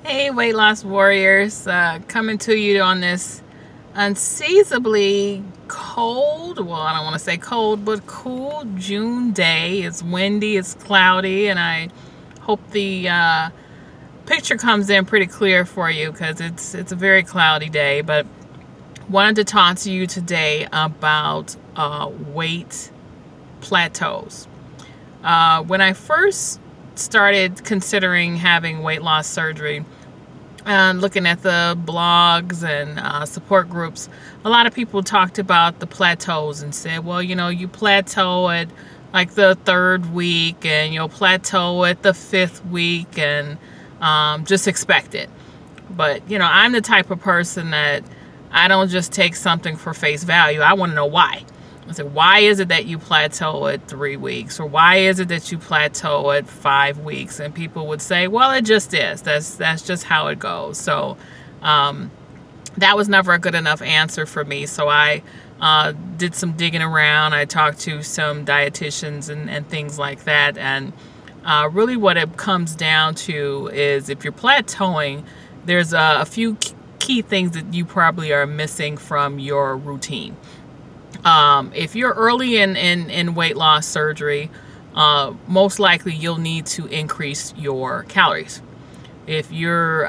Hey, weight loss warriors, coming to you on this unseasonably cold, well, I don't want to say cold, but cool June day. It's windy, it's cloudy, and I hope the picture comes in pretty clear for you because it's a very cloudy day. But wanted to talk to you today about weight plateaus. When I first started considering having weight loss surgery, looking at the blogs and support groups, a lot of people talked about the plateaus and said, well, you plateau at like the 3rd week and you'll plateau at the 5th week and just expect it. But, I'm the type of person that I don't just take something for face value. I want to know why. I said, why is it that you plateau at 3 weeks? Or why is it that you plateau at 5 weeks? And people would say, well, it just is. That's just how it goes. So that was never a good enough answer for me. So I did some digging around. I talked to some dietitians and things like that. And really what it comes down to is if you're plateauing, there's a few key things that you probably are missing from your routine. If you're early in weight loss surgery, most likely you'll need to increase your calories. If you're,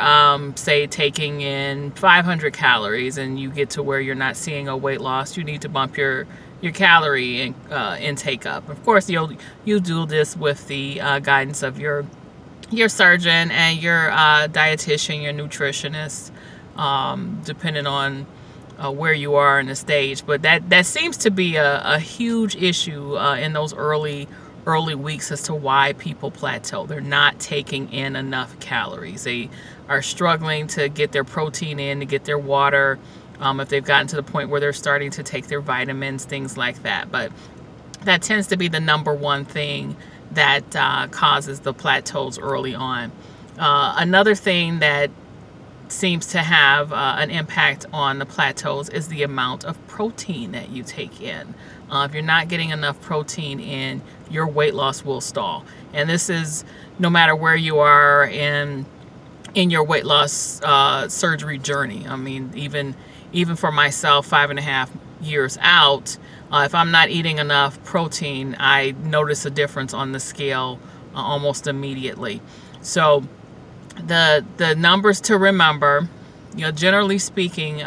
say, taking in 500 calories and you get to where you're not seeing a weight loss, you need to bump your calorie intake up. Of course, you do this with the guidance of your surgeon and your dietitian, your nutritionist, depending on where you are in the stage. But that seems to be a huge issue in those early weeks as to why people plateau. They're not taking in enough calories. They are struggling to get their protein in, to get their water, if they've gotten to the point where they're starting to take their vitamins, things like that. But that tends to be the number one thing that causes the plateaus early on. Another thing that seems to have an impact on the plateaus is the amount of protein that you take in. If you're not getting enough protein in, your weight loss will stall. And this is no matter where you are in your weight loss surgery journey. I mean, even for myself, 5.5 years out, if I'm not eating enough protein, I notice a difference on the scale almost immediately. So the numbers to remember, generally speaking,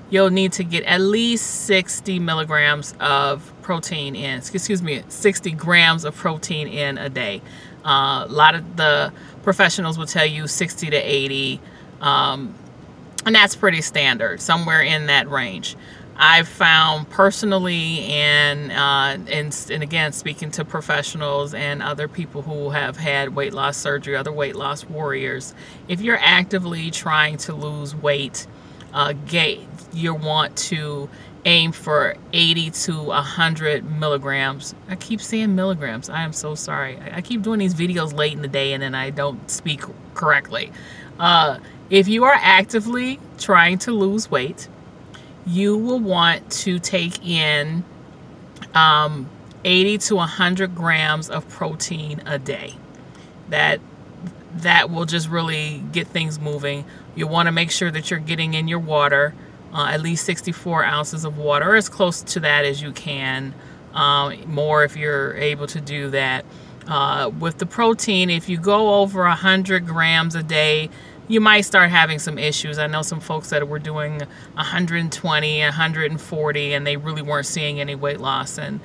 you'll need to get at least 60 milligrams of protein in, 60 grams of protein in a day. A lot of the professionals will tell you 60 to 80, and that's pretty standard, somewhere in that range. I've found personally, and again, speaking to professionals and other people who have had weight loss surgery, other weight loss warriors, if you're actively trying to lose weight, you want to aim for 80 to 100 milligrams. I keep saying milligrams. I am so sorry. I keep doing these videos late in the day and then I don't speak correctly. If you are actively trying to lose weight, you will want to take in 80 to 100 grams of protein a day. That will just really get things moving. You want to make sure that you're getting in your water, at least 64 ounces of water, or as close to that as you can, more if you're able to do that. With the protein, if you go over 100 grams a day, you might start having some issues. I know some folks that were doing 120, 140, and they really weren't seeing any weight loss. And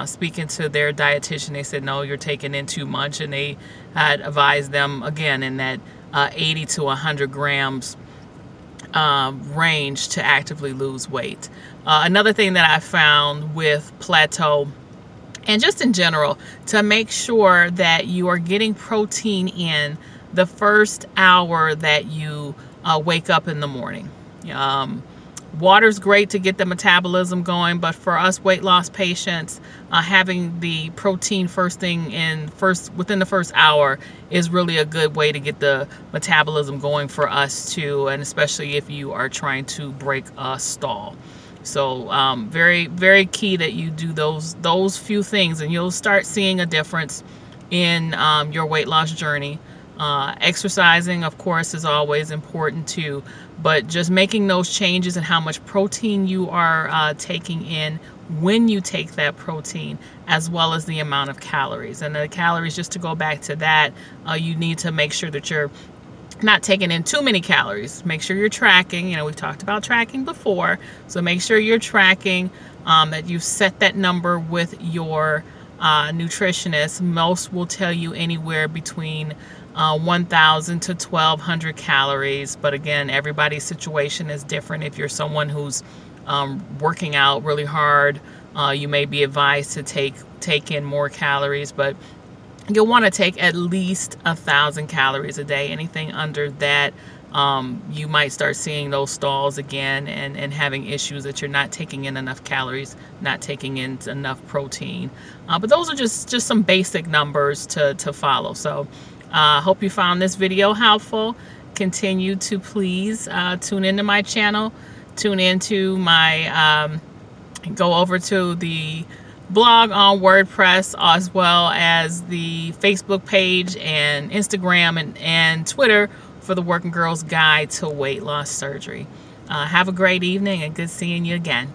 speaking to their dietitian, they said, no, you're taking in too much. And they had advised them, again, in that 80 to 100 grams range to actively lose weight. Another thing that I found with plateau, and just in general, to make sure that you are getting protein in the first hour that you wake up in the morning. Water's great to get the metabolism going, but for us weight loss patients, having the protein within the first hour is really a good way to get the metabolism going for us too, and especially if you are trying to break a stall. So very, very key that you do those few things, and you'll start seeing a difference in your weight loss journey. Exercising, of course, is always important too, but just making those changes in how much protein you are taking in when you take that protein, as well as the amount of calories. And the calories, just to go back to that, you need to make sure that you're not taking in too many calories. Make sure you're tracking. You know, we've talked about tracking before, so make sure you're tracking, that you've set that number with your nutritionist. Most will tell you anywhere between 1,000 to 1,200 calories, but again, everybody's situation is different. If you're someone who's working out really hard, you may be advised to take in more calories, but you'll want to take at least 1,000 calories a day. Anything under that, you might start seeing those stalls again and having issues that you're not taking in enough calories, not taking in enough protein. But those are just some basic numbers to follow. So hope you found this video helpful. Continue to please tune into my channel, tune into my, go over to the blog on WordPress, as well as the Facebook page and Instagram and Twitter for the Working Girl's Guide to Weight Loss Surgery. Have a great evening and good seeing you again.